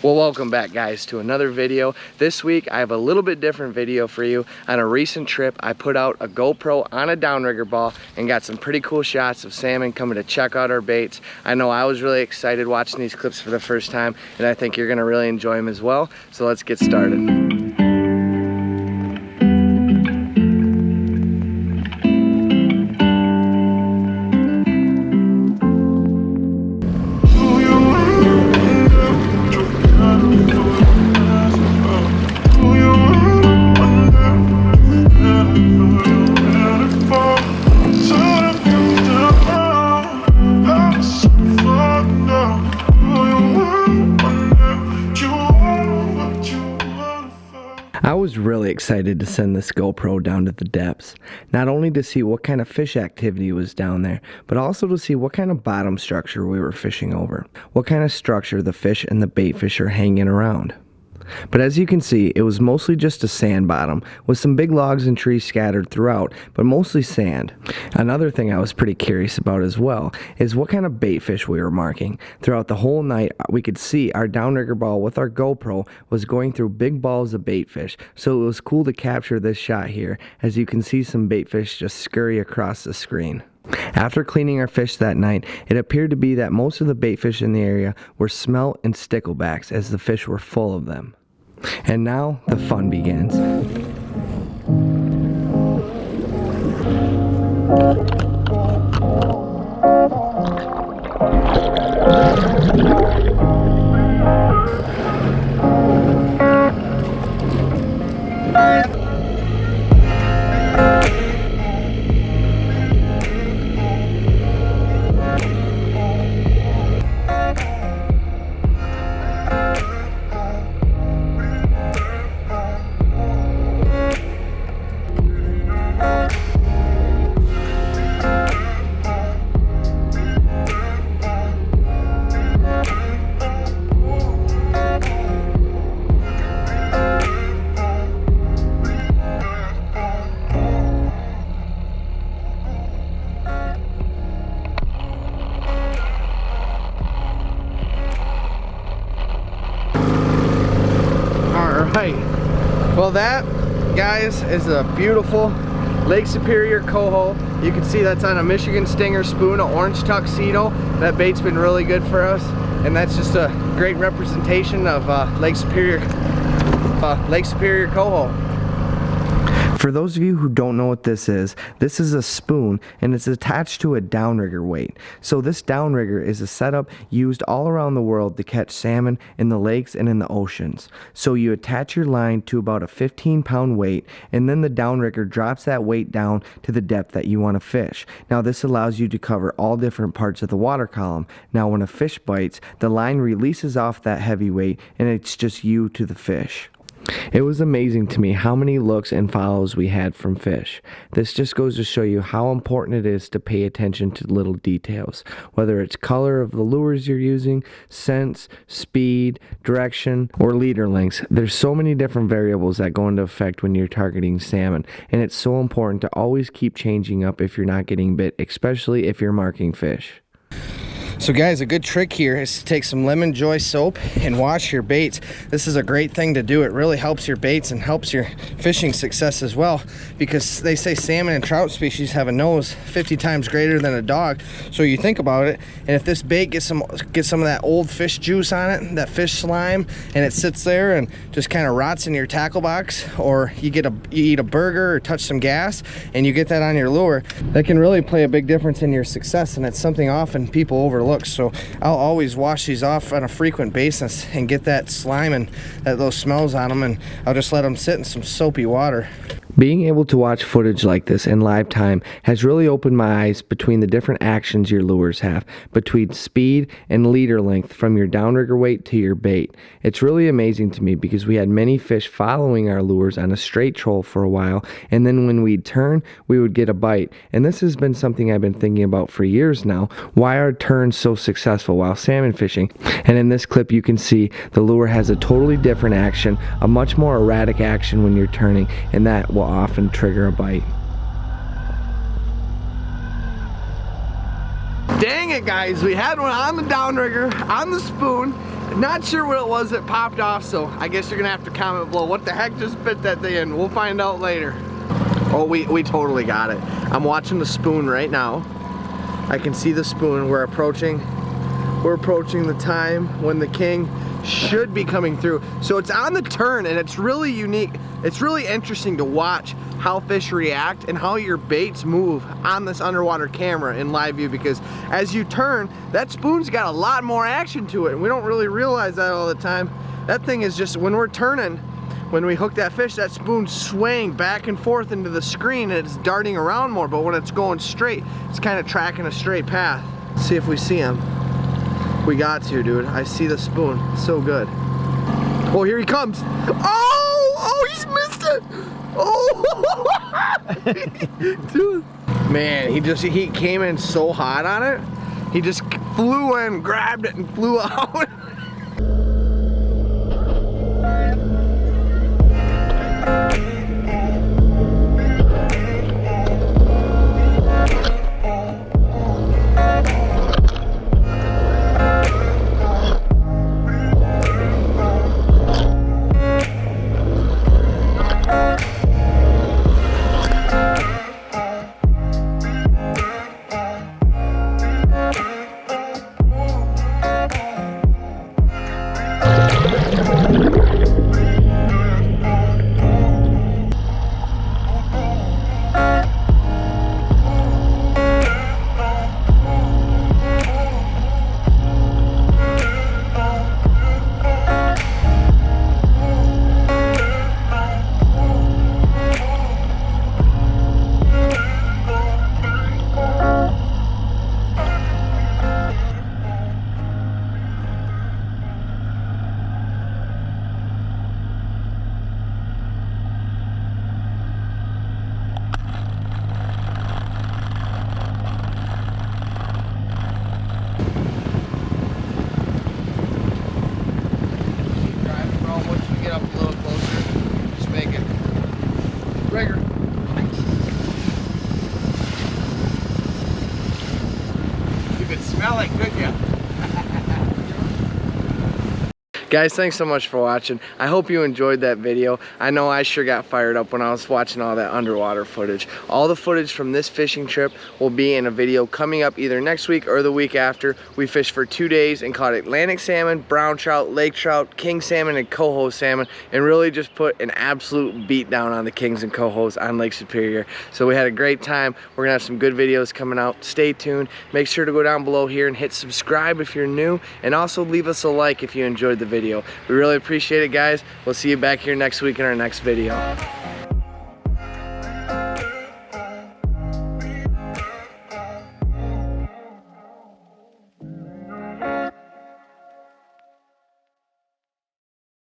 Well, welcome back guys to another video. This week I have a little bit different video for you. On a recent trip I put out a GoPro on a downrigger ball and got some pretty cool shots of salmon coming to check out our baits. I know I was really excited watching these clips for the first time, and I think you're gonna really enjoy them as well. So let's get started. I was really excited to send this GoPro down to the depths, not only to see what kind of fish activity was down there, but also to see what kind of bottom structure we were fishing over, what kind of structure the fish and the bait fish are hanging around. But as you can see, it was mostly just a sand bottom with some big logs and trees scattered throughout, but mostly sand. Another thing I was pretty curious about as well is what kind of bait fish we were marking. Throughout the whole night, we could see our downrigger ball with our GoPro was going through big balls of bait fish, so it was cool to capture this shot here as you can see some bait fish just scurry across the screen. After cleaning our fish that night, it appeared to be that most of the bait fish in the area were smelt and sticklebacks as the fish were full of them. And now the fun begins. Well, that, guys, is a beautiful Lake Superior coho. You can see that's on a Michigan Stinger spoon, an orange tuxedo. That bait's been really good for us, and that's just a great representation of Lake Superior coho. For those of you who don't know what this is a spoon, and it's attached to a downrigger weight. So this downrigger is a setup used all around the world to catch salmon in the lakes and in the oceans. So you attach your line to about a 15-pound weight, and then the downrigger drops that weight down to the depth that you want to fish. Now this allows you to cover all different parts of the water column. Now when a fish bites, the line releases off that heavy weight, and it's just you to the fish. It was amazing to me how many looks and follows we had from fish. This just goes to show you how important it is to pay attention to little details, whether it's color of the lures you're using, scents, speed, direction, or leader lengths. There's so many different variables that go into effect when you're targeting salmon, and it's so important to always keep changing up if you're not getting bit, especially if you're marking fish. So guys, a good trick here is to take some lemon joy soap and wash your baits. This is a great thing to do. It really helps your baits and helps your fishing success as well, because they say salmon and trout species have a nose 50 times greater than a dog. So you think about it, and if this bait gets some of that old fish juice on it, that fish slime, and it sits there and just kind of rots in your tackle box, or you eat a burger or touch some gas and you get that on your lure, that can really play a big difference in your success, and it's something often people overlook. So I'll always wash these off on a frequent basis and get that slime and those smells on them, and I'll just let them sit in some soapy water. Being able to watch footage like this in live time has really opened my eyes between the different actions your lures have, between speed and leader length from your downrigger weight to your bait. It's really amazing to me because we had many fish following our lures on a straight troll for a while, and then when we'd turn, we would get a bite. And this has been something I've been thinking about for years now, why are turns so successful while salmon fishing. And in this clip you can see the lure has a totally different action, a much more erratic action when you're turning, and that will often trigger a bite. Dang it guys, we had one on the downrigger, on the spoon, Not sure what it was that popped off, so I guess you're gonna have to comment below what the heck just bit that thing in. We'll find out later. Oh, we totally got it. I'm watching the spoon right now. I can see the spoon. We're approaching the time when the king should be coming through. So it's on the turn, and it's really unique. It's really interesting to watch how fish react and how your baits move on this underwater camera in live view, because as you turn, that spoon's got a lot more action to it, and we don't really realize that all the time. That thing is just, when we're turning, when we hook that fish, that spoon's swaying back and forth into the screen and it's darting around more, but when it's going straight, it's kind of tracking a straight path. Let's see if we see him. We got to, dude. I see the spoon. It's so good. Oh, here he comes. Oh, he's missed it. Oh, dude. Man, he came in so hot on it. He just flew in, grabbed it, and flew out. Rigger. You could smell it, couldn't you? Guys, thanks so much for watching. I hope you enjoyed that video. I know I sure got fired up when I was watching all that underwater footage. All the footage from this fishing trip will be in a video coming up either next week or the week after. We fished for 2 days and caught Atlantic salmon, brown trout, lake trout, king salmon, and coho salmon, and really just put an absolute beat down on the kings and cohos on Lake Superior. So we had a great time. We're gonna have some good videos coming out. Stay tuned. Make sure to go down below here and hit subscribe if you're new, and also leave us a like if you enjoyed the video. We really appreciate it, guys. We'll see you back here next week in our next video.